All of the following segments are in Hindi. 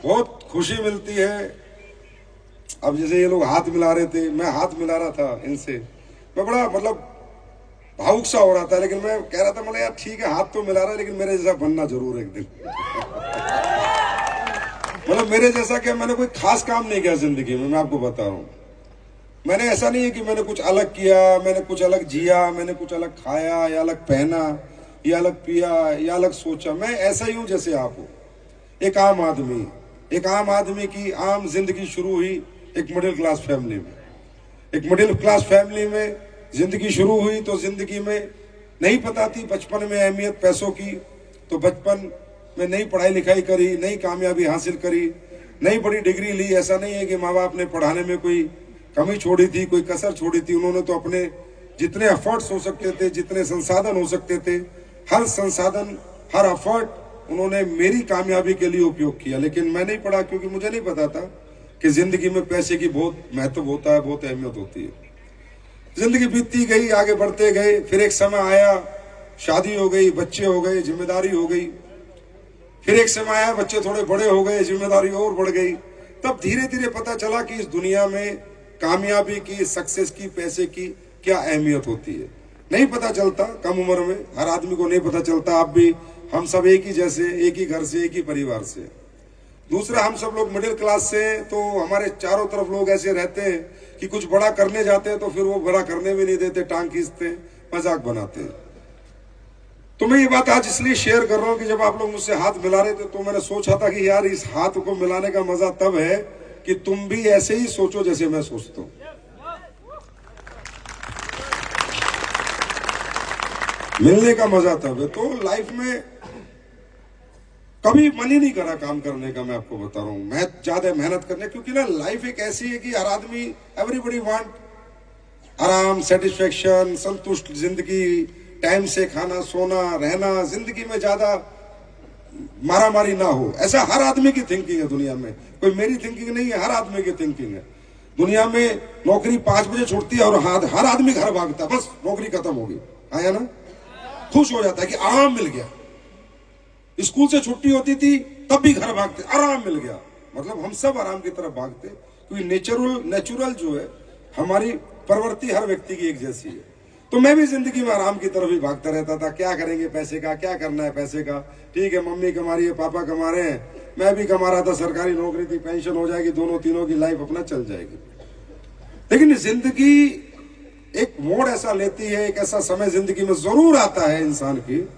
बहुत खुशी मिलती है। अब जैसे ये लोग हाथ मिला रहे थे, मैं हाथ मिला रहा था इनसे, मैं बड़ा मतलब भावुक सा हो रहा था, लेकिन मैं कह रहा था मतलब यार ठीक है हाथ तो मिला रहा है, लेकिन मेरे जैसा बनना जरूर एक दिन। मतलब मेरे जैसा क्या, मैंने कोई खास काम नहीं किया जिंदगी में, मैं आपको बता रहा हूँ। मैंने ऐसा नहीं है कि मैंने कुछ अलग किया, मैंने कुछ अलग जिया, मैंने कुछ अलग खाया या अलग पहना या अलग पिया या अलग सोचा। मैं ऐसा ही हूं जैसे आप हो, एक आम आदमी। एक आम आदमी की आम जिंदगी शुरू हुई एक मिडिल क्लास फैमिली में। एक मिडिल क्लास फैमिली में जिंदगी शुरू हुई तो जिंदगी में नहीं पता थी बचपन में अहमियत पैसों की, तो बचपन में नई पढ़ाई लिखाई करी, नई कामयाबी हासिल करी, नई बड़ी डिग्री ली। ऐसा नहीं है कि माँ बाप ने पढ़ाने में कोई कमी छोड़ी थी, कोई कसर छोड़ी थी। उन्होंने तो अपने जितने एफर्ट्स हो सकते थे, जितने संसाधन हो सकते थे, हर संसाधन हर एफर्ट उन्होंने मेरी कामयाबी के लिए उपयोग किया। लेकिन मैं नहीं पढ़ा क्योंकि मुझे नहीं पता था कि जिंदगी में पैसे की बहुत महत्व होता है, बहुत अहमियत होती है। जिंदगी बीतती गई, आगे बढ़ते गए, फिर एक समय आया शादी हो गई, बच्चे हो गए, जिम्मेदारी हो गई। फिर एक समय आया बच्चे थोड़े बड़े हो गए, जिम्मेदारी और बढ़ गई। तब धीरे धीरे पता चला कि इस दुनिया में कामयाबी की, सक्सेस की, पैसे की क्या अहमियत होती है। नहीं पता चलता, कम उम्र में हर आदमी को नहीं पता चलता। आप भी, हम सब एक ही जैसे, एक ही घर से, एक ही परिवार से। दूसरा, हम सब लोग मिडिल क्लास से, तो हमारे चारों तरफ लोग ऐसे रहते हैं कि कुछ बड़ा करने जाते हैं तो फिर वो बड़ा करने भी नहीं देते, टांग खींचते, मजाक बनाते हैं। तो मैं ये बात आज इसलिए शेयर कर रहा हूं कि जब आप लोग मुझसे हाथ मिला रहे थे तो मैंने सोचा था कि यार इस हाथ को मिलाने का मजा तब है कि तुम भी ऐसे ही सोचो जैसे मैं सोचता हूं। मिलने का मजा तब है। तो लाइफ में कभी मन ही नहीं करा काम करने का, मैं आपको बता रहा हूं, मैं ज्यादा मेहनत करने, क्योंकि ना लाइफ एक ऐसी है कि हर आदमी, एवरीबडी वांट आराम, सेटिस्फेक्शन, संतुष्ट जिंदगी, टाइम से खाना, सोना, रहना, जिंदगी में ज्यादा मारामारी ना हो, ऐसा हर आदमी की थिंकिंग है दुनिया में। कोई मेरी थिंकिंग नहीं है, हर आदमी की थिंकिंग है। दुनिया में नौकरी 5 बजे छूटती है और हर आदमी घर भागता है, बस नौकरी खत्म होगी, आया ना, खुश हो जाता है कि आराम मिल गया। स्कूल से छुट्टी होती थी तब भी घर भागते, आराम मिल गया। मतलब हम सब आराम की तरफ भागते, क्योंकि नेचुरल जो है, हमारी प्रवृत्ति हर व्यक्ति की एक जैसी है। तो मैं भी जिंदगी में आराम की तरफ ही भागता रहता था। क्या करेंगे पैसे का, क्या करना है पैसे का, ठीक है मम्मी कमा रही है, पापा कमा रहे हैं, मैं भी कमा रहा था, सरकारी नौकरी थी, पेंशन हो जाएगी, दोनों तीनों की लाइफ अपना चल जाएगी। लेकिन जिंदगी एक मोड़ ऐसा लेती है, एक ऐसा समय जिंदगी में जरूर आता है इंसान की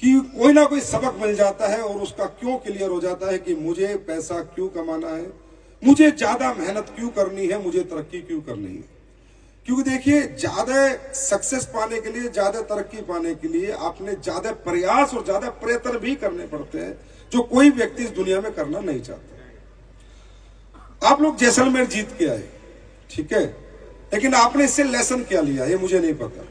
कि कोई ना कोई सबक मिल जाता है और उसका क्यों क्लियर हो जाता है कि मुझे पैसा क्यों कमाना है, मुझे ज्यादा मेहनत क्यों करनी है, मुझे तरक्की क्यों करनी है। क्योंकि देखिए, ज्यादा सक्सेस पाने के लिए, ज्यादा तरक्की पाने के लिए आपने ज्यादा प्रयास और ज्यादा प्रयत्न भी करने पड़ते हैं, जो कोई व्यक्ति इस दुनिया में करना नहीं चाहता। आप लोग जैसलमेर जीत के आए, ठीक है, लेकिन आपने इससे लेसन क्या लिया ये मुझे नहीं पता।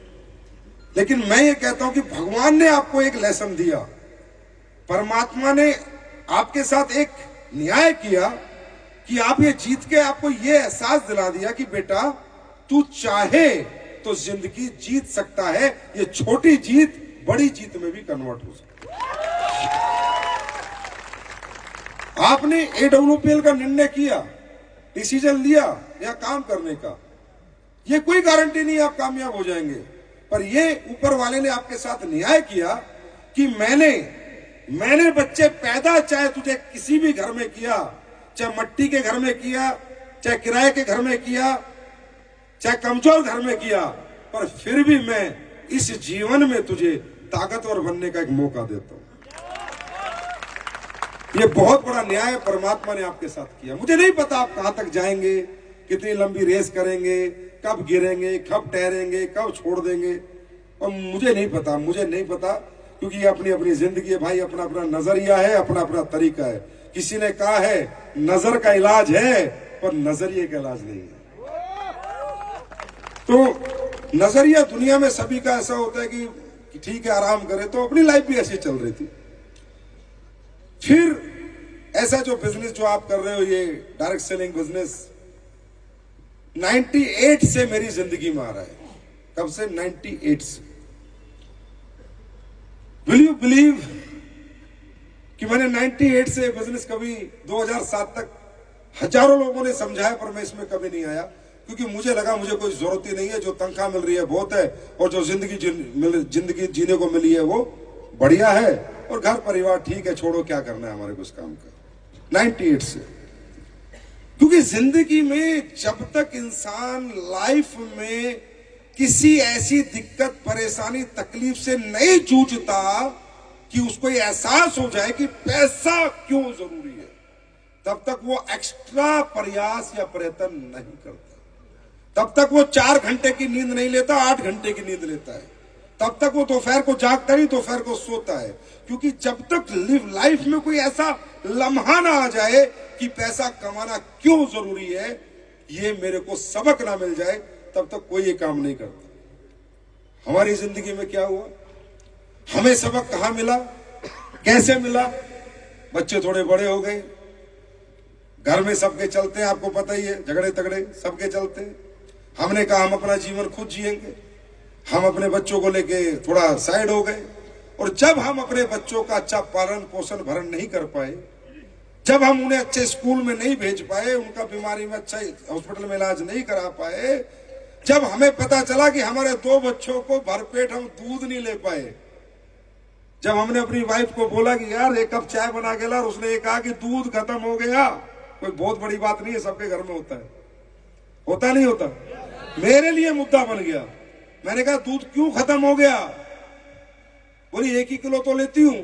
लेकिन मैं ये कहता हूं कि भगवान ने आपको एक लेसन दिया, परमात्मा ने आपके साथ एक न्याय किया कि आप ये जीत के आपको ये एहसास दिला दिया कि बेटा तू चाहे तो जिंदगी जीत सकता है। ये छोटी जीत बड़ी जीत में भी कन्वर्ट हो सकती है। आपने AWPL का निर्णय किया, डिसीजन लिया या काम करने का, ये कोई गारंटी नहीं आप कामयाब हो जाएंगे, पर ये ऊपर वाले ने आपके साथ न्याय किया कि मैंने बच्चे पैदा चाहे तुझे किसी भी घर में किया, चाहे मट्टी के घर में किया, चाहे किराए के घर में किया, चाहे कमजोर घर में किया, पर फिर भी मैं इस जीवन में तुझे ताकतवर बनने का एक मौका देता हूं। ये बहुत बड़ा न्याय परमात्मा ने आपके साथ किया। मुझे नहीं पता आप कहां तक जाएंगे, कितनी लंबी रेस करेंगे, कब गिरेंगे, कब ठहरेंगे, कब छोड़ देंगे, और मुझे नहीं पता, क्योंकि ये अपनी अपनी जिंदगी है भाई, अपना अपना नजरिया है, अपना अपना तरीका है। किसी ने कहा है नजर का इलाज है, पर नजरिए का इलाज नहीं है। तो नजरिया दुनिया में सभी का ऐसा होता है कि ठीक है आराम करे, तो अपनी लाइफ भी ऐसी चल रही थी। फिर ऐसा जो बिजनेस जो आप कर रहे हो, ये डायरेक्ट सेलिंग बिजनेस 98 से मेरी जिंदगी में आ रहा है। कब से? 98 से। विल यू बिलीव कि मैंने 98 से बिजनेस कभी 2007 तक हजारों लोगों ने समझाया, पर मैं इसमें कभी नहीं आया, क्योंकि मुझे लगा मुझे कोई जरूरत ही नहीं है, जो तनख्वाह मिल रही है बहुत है, और जो जिंदगी जीने को मिली है वो बढ़िया है, और घर परिवार ठीक है, छोड़ो क्या करना है हमारे को इस काम का। 98 से, क्योंकि जिंदगी में जब तक इंसान लाइफ में किसी ऐसी दिक्कत, परेशानी, तकलीफ से नहीं जूझता कि उसको ये एहसास हो जाए कि पैसा क्यों जरूरी है, तब तक वो एक्स्ट्रा प्रयास या प्रयत्न नहीं करता। तब तक वो 4 घंटे की नींद नहीं लेता, 8 घंटे की नींद लेता है। तब तक वो दोपहर को जागता ही दोपहर को सोता है, क्योंकि जब तक लाइफ में कोई ऐसा लम्हा ना आ जाए कि पैसा कमाना क्यों जरूरी है, ये मेरे को सबक ना मिल जाए, तब तक कोई ये काम नहीं करता। हमारी जिंदगी में क्या हुआ, हमें सबक कहां मिला, कैसे मिला? बच्चे थोड़े बड़े हो गए, घर में सबके चलते हैं, आपको पता ही है, झगड़े तगड़े सबके चलते हैं। हमने कहा हम अपना जीवन खुद जिएंगे, हम अपने बच्चों को लेके थोड़ा साइड हो गए, और जब हम अपने बच्चों का अच्छा पालन पोषण भरण नहीं कर पाए, जब हम उन्हें अच्छे स्कूल में नहीं भेज पाए, उनका बीमारी में अच्छा हॉस्पिटल में इलाज नहीं करा पाए, जब हमें पता चला कि हमारे 2 बच्चों को भरपेट हम दूध नहीं ले पाए, जब हमने अपनी वाइफ को बोला कि यार 1 कप चाय बना के ला, और उसने ये कहा कि दूध खत्म हो गया, कोई बहुत बड़ी बात नहीं है, सबके घर में होता है, होता नहीं होता, मेरे लिए मुद्दा बन गया। मैंने कहा दूध क्यों खत्म हो गया? बोली 1 ही किलो तो लेती हूं।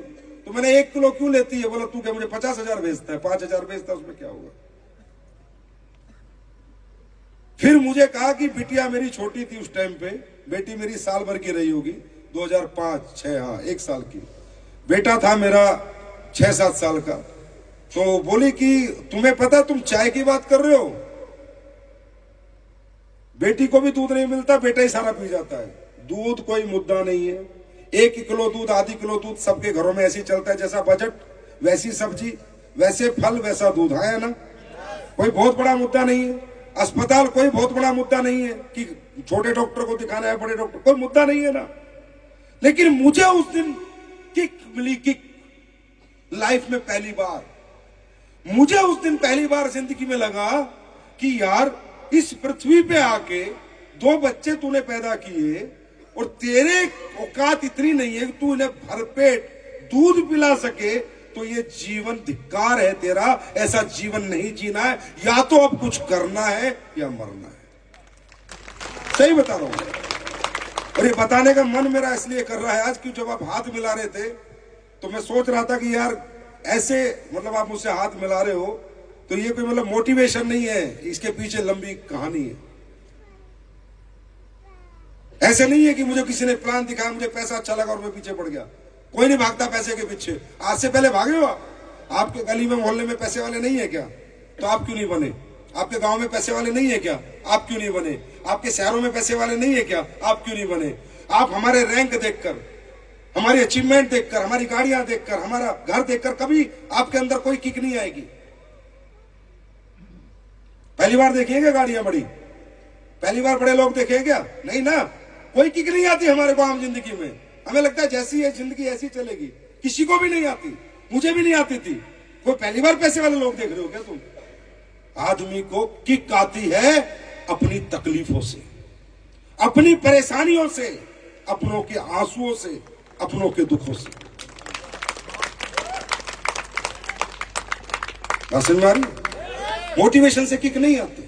तो मैंने 1 किलो क्यों लेती है? बोला तू क्या मुझे 50,000 बेचता है, 5,000 बेचता है, उसमें क्या होगा? फिर मुझे कहा कि बिटिया मेरी छोटी थी उस टाइम पे, बेटी मेरी साल भर की रही होगी, 2005-6, हाँ 1 साल की, बेटा था मेरा 6-7 साल का। तो बोली कि तुम्हें पता तुम चाय की बात कर रहे हो, बेटी को भी दूध नहीं मिलता, बेटा ही सारा पी जाता है। दूध कोई मुद्दा नहीं है, 1 किलो दूध, आधी किलो दूध सबके घरों में ऐसे ही चलता है, जैसा बजट वैसी सब्जी, वैसे फल वैसा दूध, है ना? कोई बहुत बड़ा मुद्दा नहीं है। अस्पताल कोई बहुत बड़ा मुद्दा नहीं है कि छोटे डॉक्टर को दिखाना है, बड़े डॉक्टर, कोई मुद्दा नहीं है ना। लेकिन मुझे उस दिन किक मिली, किक लाइफ में पहली बार, मुझे उस दिन पहली बार जिंदगी में लगा कि यार इस पृथ्वी पे आके 2 बच्चे तूने पैदा किए, और तेरे औकात इतनी नहीं है कि तू इन्हें भरपेट दूध पिला सके, तो ये जीवन धिक्कार है तेरा, ऐसा जीवन नहीं जीना है, या तो अब कुछ करना है या मरना है। सही बता रहा हूं, और ये बताने का मन मेरा इसलिए कर रहा है आज, कि जब आप हाथ मिला रहे थे तो मैं सोच रहा था कि यार ऐसे, मतलब आप मुझसे हाथ मिला रहे हो तो ये कोई मतलब मोटिवेशन नहीं है, इसके पीछे लंबी कहानी है। ऐसे नहीं है कि मुझे किसी ने प्लान दिखाया, मुझे पैसा अच्छा लगा और मैं पीछे पड़ गया। कोई नहीं भागता पैसे के पीछे। आज से पहले भागे हो आपके गली में मोहल्ले में पैसे वाले नहीं है क्या? तो आप क्यों नहीं बने? आपके गांव में पैसे वाले नहीं है क्या? आप क्यों नहीं बने? आपके शहरों में पैसे वाले नहीं है क्या? आप क्यों नहीं बने? आप हमारे रैंक देखकर, हमारी अचीवमेंट देखकर, हमारी गाड़ियां देखकर, हमारा घर देखकर कभी आपके अंदर कोई किक नहीं आएगी। पहली बार देखिएगा गाड़ियां बड़ी, पहली बार बड़े लोग देखेंगे क्या? नहीं ना, कोई किक नहीं आती हमारे को आम जिंदगी में। हमें लगता है जैसी है जिंदगी ऐसी चलेगी, किसी को भी नहीं आती, मुझे भी नहीं आती थी। कोई पहली बार पैसे वाले लोग देख रहे हो क्या तुम? आदमी को किक आती है अपनी तकलीफों से, अपनी परेशानियों से, अपनों के आंसुओं से, अपनों के दुखों से। मोटिवेशन से किक नहीं आती।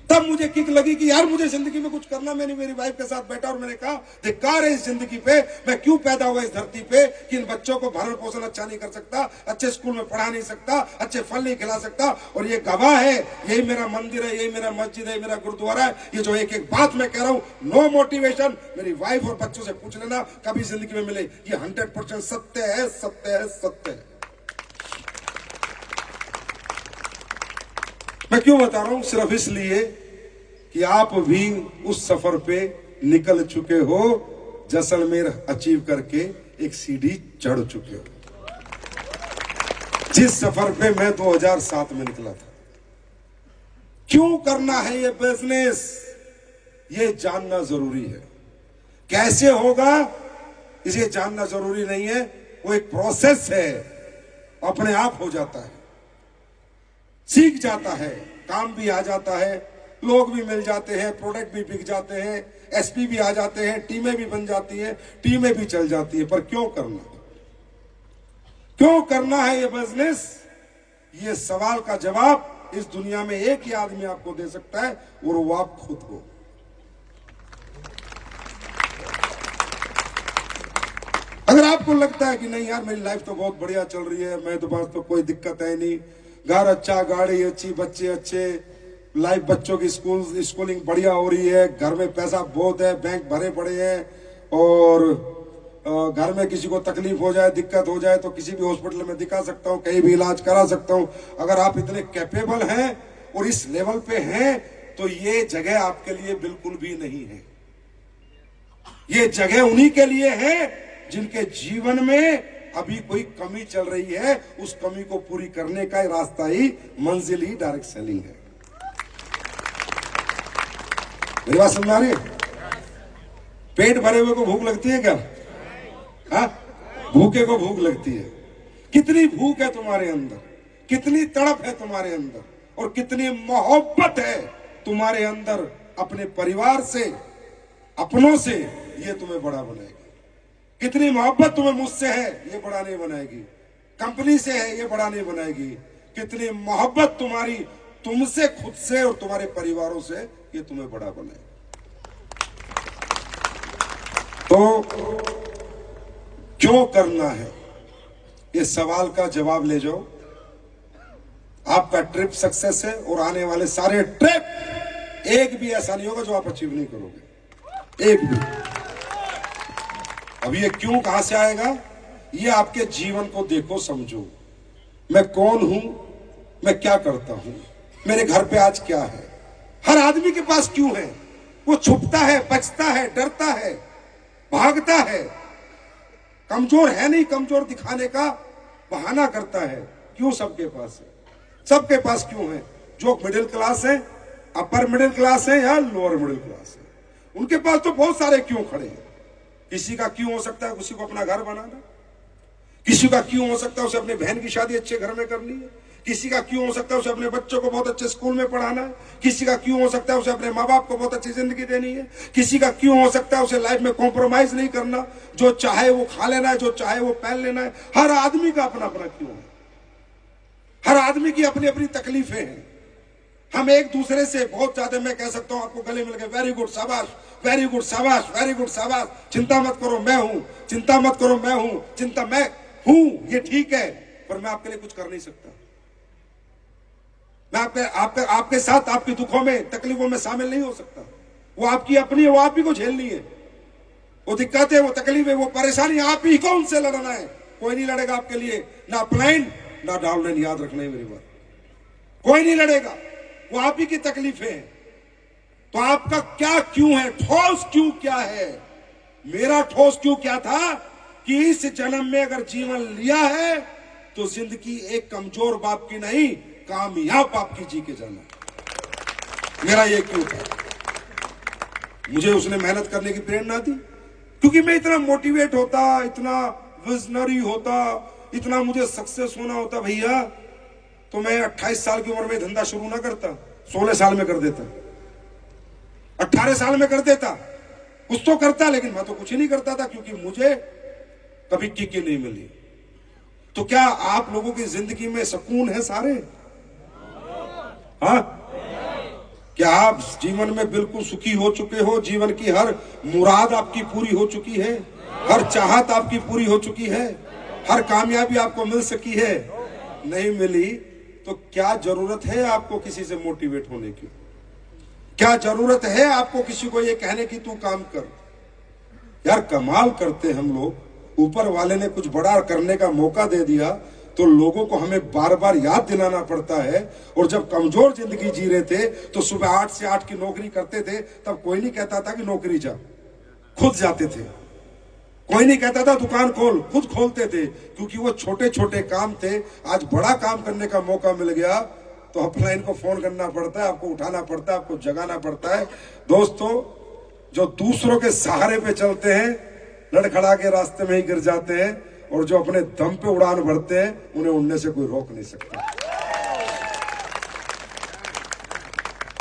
तब मुझे किक लगी कि यार मुझे जिंदगी में कुछ करना। मैंने मेरी वाइफ के साथ बैठा और मैंने कहा धिक्कार है इस जिंदगी पे, मैं क्यों पैदा हुआ इस धरती पे कि इन बच्चों को भरण पोषण अच्छा नहीं कर सकता, अच्छे स्कूल में पढ़ा नहीं सकता, अच्छे फल नहीं खिला सकता। और ये गवाह है, यही मेरा मंदिर है, यही मेरा मस्जिद है, मेरा गुरुद्वारा है। ये जो एक एक बात मैं कह रहा हूं, नो मोटिवेशन, मेरी वाइफ और बच्चों से पूछ लेना, कभी जिंदगी में मिले। ये 100% सत्य है, सत्य है, सत्य है। मैं क्यों बता रहा हूं? सिर्फ इसलिए कि आप भी उस सफर पे निकल चुके हो, जैसलमेर अचीव करके एक सीढ़ी चढ़ चुके हो। जिस सफर पे मैं 2007 में निकला था। क्यों करना है ये बिजनेस, ये जानना जरूरी है। कैसे होगा इसे जानना जरूरी नहीं है, वो एक प्रोसेस है। अपने आप हो जाता है, सीख जाता है, काम भी आ जाता है, लोग भी मिल जाते हैं, प्रोडक्ट भी बिक जाते हैं, एसपी भी आ जाते हैं, टीमें भी बन जाती हैं, टीमें भी चल जाती है। पर क्यों करना, क्यों करना है ये बिजनेस? ये सवाल का जवाब इस दुनिया में एक ही आदमी आपको दे सकता है, और वो आप खुद हो। अगर आपको लगता है कि नहीं यार मेरी लाइफ तो बहुत बढ़िया चल रही है, मैं तो पास तो कोई दिक्कत है नहीं, घर अच्छा, गाड़ी अच्छी, बच्चे अच्छे, लाइफ बच्चों की स्कूलिंग बढ़िया हो रही है, घर में पैसा बहुत है, बैंक भरे पड़े हैं, और घर में किसी को तकलीफ हो जाए, दिक्कत हो जाए तो किसी भी हॉस्पिटल में दिखा सकता हूं, कहीं भी इलाज करा सकता हूं। अगर आप इतने कैपेबल हैं और इस लेवल पे हैं तो ये जगह आपके लिए बिल्कुल भी नहीं है। ये जगह उन्हीं के लिए है जिनके जीवन में अभी कोई कमी चल रही है, उस कमी को पूरी करने का रास्ता ही, मंजिल ही डायरेक्ट सेलिंग है। मेरी बात समझ आ रही है? पेट भरे हुए को भूख लगती है क्या? हाँ, भूखे को भूख लगती है। कितनी भूख है तुम्हारे अंदर, कितनी तड़प है तुम्हारे अंदर, और कितनी मोहब्बत है तुम्हारे अंदर अपने परिवार से, अपनों से, ये तुम्हें बड़ा बनाएगी। कितनी मोहब्बत तुम्हें मुझसे है, ये बड़ा नहीं बनाएगी। कंपनी से है, ये बड़ा नहीं बनाएगी। कितनी मोहब्बत तुम्हारी तुमसे, खुद से और तुम्हारे परिवारों से, ये तुम्हें बड़ा बनाएगी। तो क्यों करना है, इस सवाल का जवाब ले जाओ, आपका ट्रिप सक्सेस है। और आने वाले सारे ट्रिप एक भी ऐसा नहीं होगा जो आप अचीव नहीं करोगे, एक भी। अब ये क्यों कहां से आएगा? ये आपके जीवन को देखो, समझो, मैं कौन हूं, मैं क्या करता हूं, मेरे घर पे आज क्या है। हर आदमी के पास क्यों है? वो छुपता है, बचता है, डरता है, भागता है, कमजोर है नहीं, कमजोर दिखाने का बहाना करता है। क्यों सबके पास है? सबके पास क्यों है? जो मिडिल क्लास है, अपर मिडिल क्लास है या लोअर मिडिल क्लास है, उनके पास तो बहुत सारे क्यों खड़े हैं। किसी का क्यों हो सकता है किसी को अपना घर बनाना, किसी का क्यों हो सकता है उसे अपनी बहन की शादी अच्छे घर में करनी है, किसी का क्यों हो सकता है उसे अपने बच्चों को बहुत अच्छे स्कूल में पढ़ाना है, किसी का क्यों हो सकता है उसे अपने माँ बाप को बहुत अच्छी जिंदगी देनी है, किसी का क्यों हो सकता है उसे लाइफ में कॉम्प्रोमाइज नहीं करना, जो चाहे वो खा लेना है, जो चाहे वो पहन लेना है। हर आदमी का अपना अपना क्यों है, हर आदमी की अपनी अपनी तकलीफें हैं। हम एक दूसरे से बहुत ज्यादा, मैं कह सकता हूं आपको गले मिल गए, वेरी गुड शाबाश, वेरी गुड शाबाश, वेरी गुड शाबाश, चिंता मत करो मैं हूं, चिंता मत करो मैं हूं, चिंता मैं हूं, ये ठीक है, पर मैं आपके लिए कुछ कर नहीं सकता। मैं आपके साथ आपके दुखों में, तकलीफों में शामिल नहीं हो सकता। वो आपकी अपनी है, वो आप ही को झेलनी है। वो दिक्कतें, वो तकलीफें, वो परेशानी आप ही को उनसे लड़ना है। कोई नहीं लड़ेगा आपके लिए, ना अपलाइन ना डाउनलाइन, याद रखना है मेरी बात। कोई नहीं लड़ेगा, वो आप ही की तकलीफें हैं। तो आपका क्या क्यों है, ठोस क्यों क्या है? मेरा ठोस क्यों क्या था कि इस जन्म में अगर जीवन लिया है तो जिंदगी एक कमजोर बाप की नहीं, कामयाब बाप की जी के जाना। मेरा ये क्यों था। मुझे उसने मेहनत करने की प्रेरणा दी, क्योंकि मैं इतना मोटिवेट होता, इतना विजनरी होता, इतना मुझे सक्सेस होना होता भैया, तो मैं 28 साल की उम्र में धंधा शुरू ना करता, 16 साल में कर देता, 18 साल में कर देता, कुछ तो करता। लेकिन मैं तो कुछ ही नहीं करता था, क्योंकि मुझे कभी किक नहीं मिली। तो क्या आप लोगों की जिंदगी में सुकून है सारे? हाँ, क्या आप जीवन में बिल्कुल सुखी हो चुके हो? जीवन की हर मुराद आपकी पूरी हो चुकी है, हर चाहत आपकी पूरी हो चुकी है, हर कामयाबी आपको मिल सकी है? नहीं मिली तो क्या जरूरत है आपको किसी से मोटिवेट होने की? क्या जरूरत है आपको किसी को ये कहने की तू काम कर? यार कमाल करते हम लोग, ऊपर वाले ने कुछ बड़ा करने का मौका दे दिया तो लोगों को हमें बार बार याद दिलाना पड़ता है। और जब कमजोर जिंदगी जी रहे थे तो सुबह 8 से 8 की नौकरी करते थे, तब कोई नहीं कहता था कि नौकरी जा, खुद जाते थे। कोई नहीं कहता था दुकान खोल, खुद खोलते थे, क्योंकि वो छोटे छोटे काम थे। आज बड़ा काम करने का मौका मिल गया तो अपलाइन को फोन करना पड़ता है, आपको उठाना पड़ता है, आपको जगाना पड़ता है। दोस्तों, जो दूसरों के सहारे पे चलते हैं लड़खड़ा के रास्ते में ही गिर जाते हैं, और जो अपने दम पे उड़ान भरते हैं उन्हें उड़ने से कोई रोक नहीं सकता।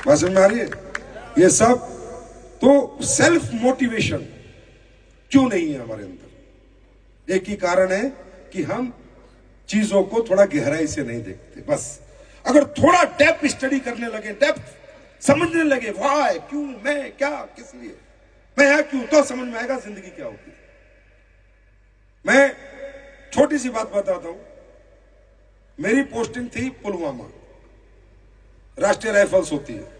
बात समझ में आ रही है? ये सब तो सेल्फ मोटिवेशन क्यों नहीं है हमारे अंदर? एक ही कारण है कि हम चीजों को थोड़ा गहराई से नहीं देखते। बस अगर थोड़ा डेप्थ स्टडी करने लगे, डेप्थ समझने लगे, वाह क्यों, मैं क्या, किस लिए, मैं यहां क्यों, तो समझ में आएगा जिंदगी क्या होती है। मैं छोटी सी बात बताता हूं। मेरी पोस्टिंग थी पुलवामा, राष्ट्रीय राइफल्स होती है।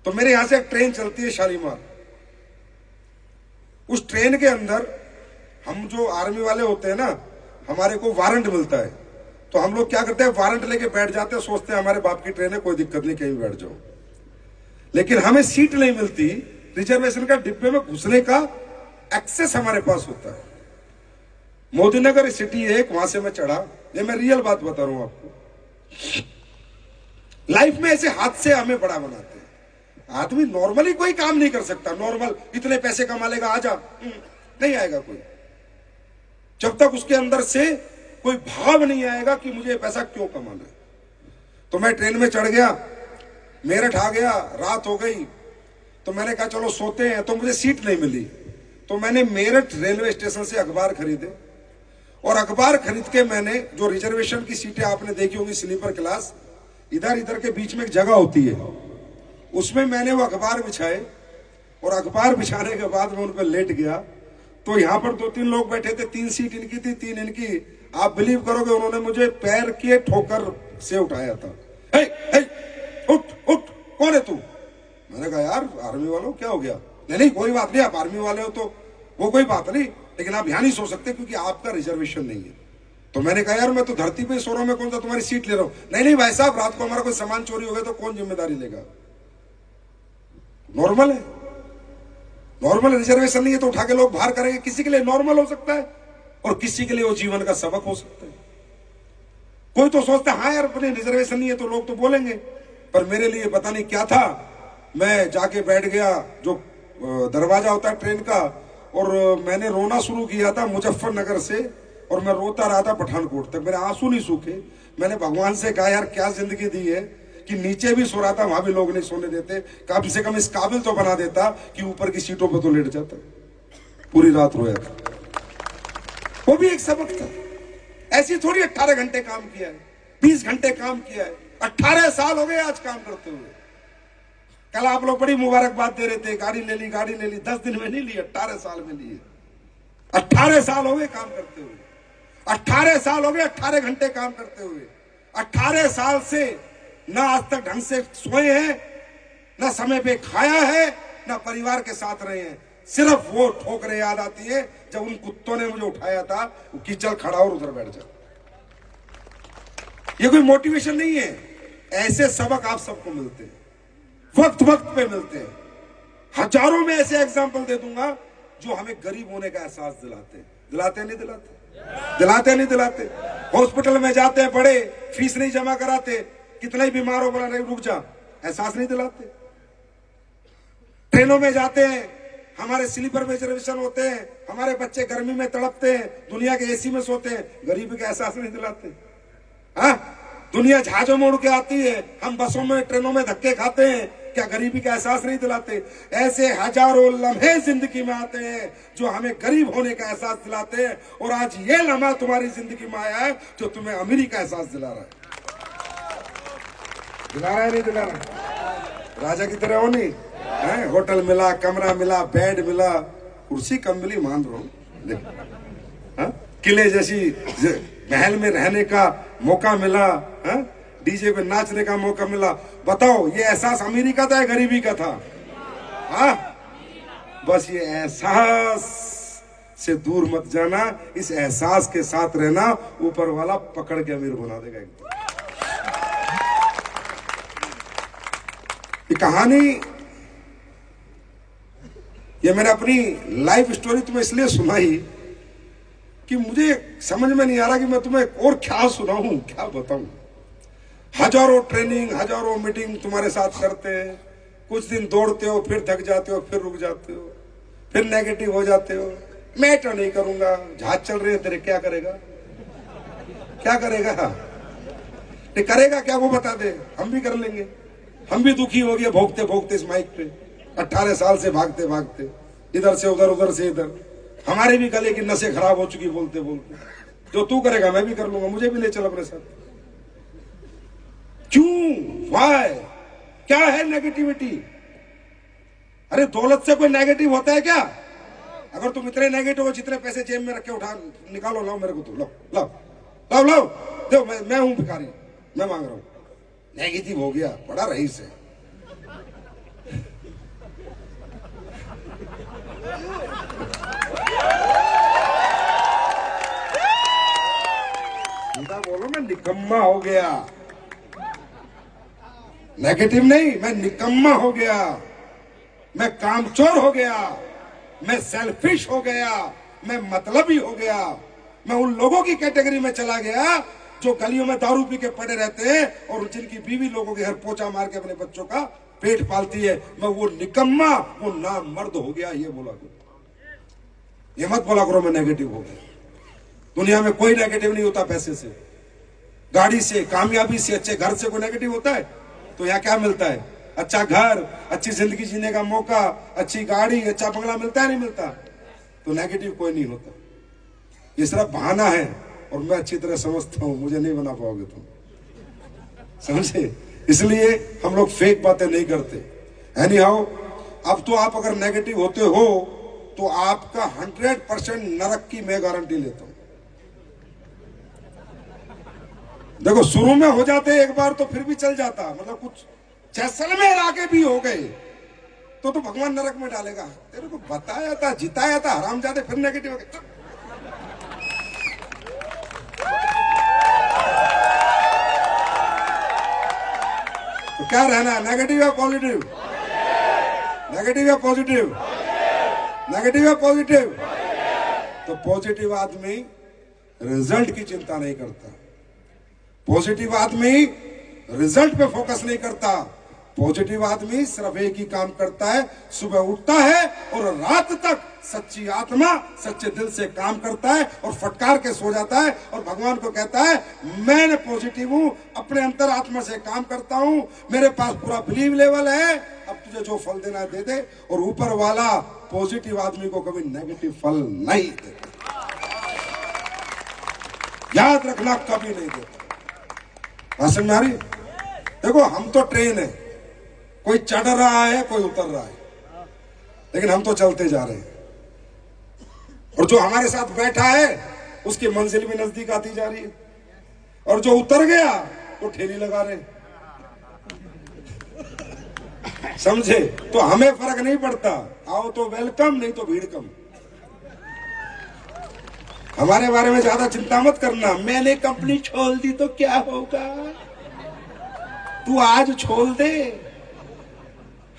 तो मेरे यहां से एक ट्रेन चलती है शालीमार। उस ट्रेन के अंदर हम जो आर्मी वाले होते हैं ना, हमारे को वारंट मिलता है। तो हम लोग क्या करते हैं, वारंट लेके बैठ जाते हैं, सोचते हैं हमारे बाप की ट्रेन है, कोई दिक्कत नहीं, कहीं बैठ जाओ। लेकिन हमें सीट नहीं मिलती। रिजर्वेशन का डिब्बे में घुसने का एक्सेस हमारे पास होता है। मोदीनगर सिटी एक, वहां से मैं चढ़ा। ये मैं रियल बात बता रहा हूं आपको। लाइफ में ऐसे हादसे हमें बड़ा बनाते हैं। आदमी नॉर्मली कोई काम नहीं कर सकता। नॉर्मल इतने पैसे कमा लेगा, आजा, नहीं आएगा कोई, जब तक उसके अंदर से कोई भाव नहीं आएगा कि मुझे पैसा क्यों कमाना है। तो मैं ट्रेन में चढ़ गया, मेरठ आ गया, रात हो गई। तो मैंने कहा चलो सोते हैं। तो मुझे सीट नहीं मिली। तो मैंने मेरठ रेलवे स्टेशन से अखबार खरीदे, और अखबार खरीद के मैंने, जो रिजर्वेशन की सीटें आपने देखी होगी स्लीपर क्लास, इधर इधर के बीच में एक जगह होती है, उसमें मैंने वो अखबार बिछाए। और अखबार बिछाने के बाद मैं उन पर लेट गया। तो यहां पर 2-3 लोग बैठे थे, 3 सीट इनकी थी, 3 इनकी। आप बिलीव करोगे, उन्होंने मुझे पैर के ठोकर से उठाया था। हे, हे, उठ उठ, कौन है तू? मैंने कहा यार आर्मी वालों क्या हो गया? नहीं कोई बात नहीं, आप आर्मी वाले हो तो वो कोई बात नहीं, लेकिन आप यहां नहीं सो सकते क्योंकि आपका रिजर्वेशन नहीं है। तो मैंने कहा यार मैं तो धरती पे सो रहा हूं, मैं कौन सा तुम्हारी सीट ले रहा हूं? नहीं भाई साहब, रात को हमारा कोई सामान चोरी हो गया तो कौन जिम्मेदारी लेगा? नॉर्मल है, नॉर्मल रिजर्वेशन नहीं है तो उठा के लोग बाहर करेंगे। किसी के लिए नॉर्मल हो सकता है और किसी के लिए वो जीवन का सबक हो सकता है। कोई तो सोचता है हाँ यार अपने रिजर्वेशन नहीं है तो लोग तो बोलेंगे, पर मेरे लिए पता नहीं क्या था। मैं जाके बैठ गया जो दरवाजा होता है ट्रेन का, और मैंने रोना शुरू किया था मुजफ्फरनगर से, और मैं रोता रहा था पठानकोट तक। मेरे आंसू नहीं सूखे। मैंने भगवान से कहा यार क्या जिंदगी दी है कि नीचे भी सो रहा था, वहां भी लोग नहीं सोने देते। कम से कम इस काबिल तो बना देता कि ऊपर की सीटों पर तो लेट जाता। पूरी रात रोया था। वो भी एक सबक था। ऐसी थोड़ी 18 घंटे काम किया है, 20 घंटे काम किया है। 18 साल हो गए आज काम करते हुए। कल आप लोग बड़ी मुबारकबाद दे रहे थे, गाड़ी ले ली, गाड़ी ले ली। 10 दिन में नहीं ली, 18 साल में ली है। 18 साल हो गए काम करते हुए। 18 साल हो गए 18 घंटे काम करते हुए। 18 साल से ना आज तक ढंग से सोए हैं, ना समय पे खाया है, ना परिवार के साथ रहे हैं। सिर्फ वो ठोकरें याद आती है जब उन कुत्तों ने मुझे उठाया था कि चल खड़ा और उधर बैठ जा। ये कोई मोटिवेशन नहीं है। ऐसे सबक आप सबको मिलते हैं, वक्त वक्त पे मिलते हैं। हजारों में ऐसे एग्जाम्पल दे दूंगा जो हमें गरीब होने का एहसास दिलाते हैं। दिलाते नहीं दिलाते? दिलाते नहीं दिलाते? हॉस्पिटल में जाते हैं, बड़े फीस नहीं जमा कराते, कितना ही बीमार हो बोला नहीं रुक जा, एहसास नहीं दिलाते? ट्रेनों में जाते हैं, हमारे स्लीपर में रिजर्वेशन होते हैं, हमारे बच्चे गर्मी में तड़पते हैं, दुनिया के एसी में सोते हैं, गरीबी का एहसास नहीं दिलाते? हाँ, दुनिया जहाजों में उड़ के आती है, हम बसों में ट्रेनों में धक्के खाते हैं, क्या गरीबी का एहसास नहीं दिलाते? ऐसे हजारों लम्हे जिंदगी में आते हैं जो हमें गरीब होने का एहसास दिलाते हैं। और आज ये लम्हा तुम्हारी जिंदगी में आया है जो तुम्हें अमीरी का एहसास दिला रहा है। दिला रहा है नहीं दिला रहा? राजा की तरह हो नहीं है? होटल मिला, कमरा मिला, बेड मिला, कुर्सी कम मिली मान रहा हूं, किले जैसी महल में रहने का मौका मिला, डीजे पे नाचने का मौका मिला। बताओ ये एहसास अमीरी का था या गरीबी का था? बस ये एहसास से दूर मत जाना, इस एहसास के साथ रहना, ऊपर वाला पकड़ के अमीर बना देगा एकदम। ये कहानी, ये मैंने अपनी लाइफ स्टोरी तुम्हें इसलिए सुनाई कि मुझे समझ में नहीं आ रहा कि मैं तुम्हें और क्या सुनाऊं, क्या बताऊं। हजारों ट्रेनिंग, हजारों मीटिंग तुम्हारे साथ करते हैं, कुछ दिन दौड़ते हो, फिर थक जाते हो, फिर रुक जाते हो, फिर नेगेटिव हो जाते हो, मैं तो नहीं करूंगा, जहाज चल रहे हैं तेरे, क्या करेगा, क्या करेगा, नहीं करेगा क्या वो बता दे, हम भी कर लेंगे। हम भी दुखी हो गए भोगते भोगते इस माइक पे, 18 साल से भागते भागते, इधर से उधर, उधर से इधर। हमारे भी गले की नसें खराब हो चुकी बोलते बोलते। जो तू करेगा मैं भी कर लूंगा, मुझे भी ले चल अपने साथ। क्यों, वाई, क्या है नेगेटिविटी? अरे दौलत से कोई नेगेटिव होता है क्या? अगर तुम इतने नेगेटिव हो, जितने पैसे जेब में रखे उठा निकालो, लाओ मेरे को, तो लाओ लाओ लाओ लाओ, दो, मैं हूं भिखारी, मैं मांग रहा हूं। नेगेटिव हो गया, बड़ा रईस है। सीधा बोलो, मैं निकम्मा हो गया। नेगेटिव नहीं, मैं निकम्मा हो गया, मैं कामचोर हो गया, मैं सेल्फिश हो गया, मैं मतलबी हो गया। मैं उन लोगों की कैटेगरी में चला गया जो गलियों में दारू पी के पड़े रहते हैं और जिनकी बीवी लोगों के घर पोछा मार के अपने बच्चों का पेट पालती है। मैं वो निकम्मा, वो नामर्द हो गया, ये बोला करो। ये मत बोला करो मैं नेगेटिव हो गया। दुनिया में कोई नेगेटिव नहीं होता। पैसे से, गाड़ी से, कामयाबी से, अच्छे घर से कोई नेगेटिव होता है? तो यहाँ क्या मिलता है? अच्छा घर, अच्छी जिंदगी जीने का मौका, अच्छी गाड़ी, अच्छा बंगला मिलता है, नहीं मिलता? तो नेगेटिव कोई नहीं होता। ये सिर्फ बहाना है और मैं अच्छी तरह समझता हूं, मुझे नहीं बना पाओगे तुम, समझे? इसलिए हम लोग फेक बातें नहीं करते। एनी हाउ, अब तो आप अगर नेगेटिव होते हो तो आपका 100% नरक की मैं गारंटी लेता हूं। देखो शुरू में हो जाते एक बार तो फिर भी चल जाता, मतलब कुछ जैसलमेर आके भी हो गए तो भगवान नरक में डालेगा। तेरे को बताया था, जिताया था, हरामजादे, फिर नेगेटिव हो गए। तो क्या रहना, नेगेटिव या पॉजिटिव? नेगेटिव या पॉजिटिव? नेगेटिव या पॉजिटिव? तो पॉजिटिव आदमी रिजल्ट की चिंता नहीं करता। पॉजिटिव आदमी रिजल्ट पे फोकस नहीं करता। पॉजिटिव आदमी सिर्फ एक ही काम करता है, सुबह उठता है और रात तक सच्ची आत्मा, सच्चे दिल से काम करता है और फटकार के सो जाता है और भगवान को कहता है मैं पॉजिटिव हूं, अपने अंतर आत्मा से काम करता हूं, मेरे पास पूरा बिलीव लेवल है, अब तुझे जो फल देना है दे दे। और ऊपर वाला पॉजिटिव आदमी को कभी नेगेटिव फल नहीं देता, याद रखना, कभी नहीं देता। भाषण में आ रही? देखो हम तो ट्रेन है, कोई चढ़ रहा है, कोई उतर रहा है, लेकिन हम तो चलते जा रहे हैं। और जो हमारे साथ बैठा है उसकी मंजिल भी नजदीक आती जा रही है, और जो उतर गया वो ठेली लगा रहे। समझे? तो हमें फर्क नहीं पड़ता, आओ तो वेलकम, नहीं तो भीड़ कम। हमारे बारे में ज्यादा चिंता मत करना। मैंने कंपनी छोड़ दी तो क्या होगा, तू आज छोड़ दे,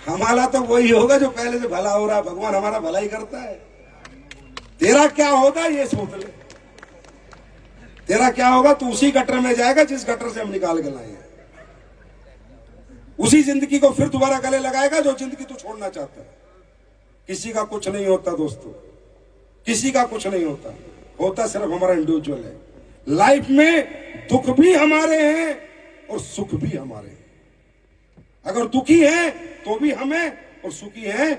हमारा तो वही होगा जो पहले से भला हो रहा है। भगवान हमारा भला ही करता है। तेरा क्या होगा ये सोच ले, तेरा क्या होगा? तू उसी गटर में जाएगा जिस गटर से हम निकाल के लाए हैं। उसी जिंदगी को फिर दोबारा गले लगाएगा जो जिंदगी तू छोड़ना चाहता है। किसी का कुछ नहीं होता दोस्तों, किसी का कुछ नहीं होता, होता सिर्फ हमारा इंडिविजुअल है। लाइफ में दुख भी हमारे हैं और सुख भी हमारे हैं। अगर दुखी है तो भी हमें और सुखी है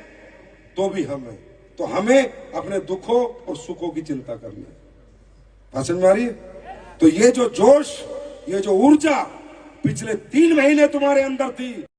तो भी हमें। तो हमें अपने दुखों और सुखों की चिंता करनी है। भाषण में आ रही है? तो ये जो जोश, ये जो ऊर्जा पिछले 3 महीने तुम्हारे अंदर थी,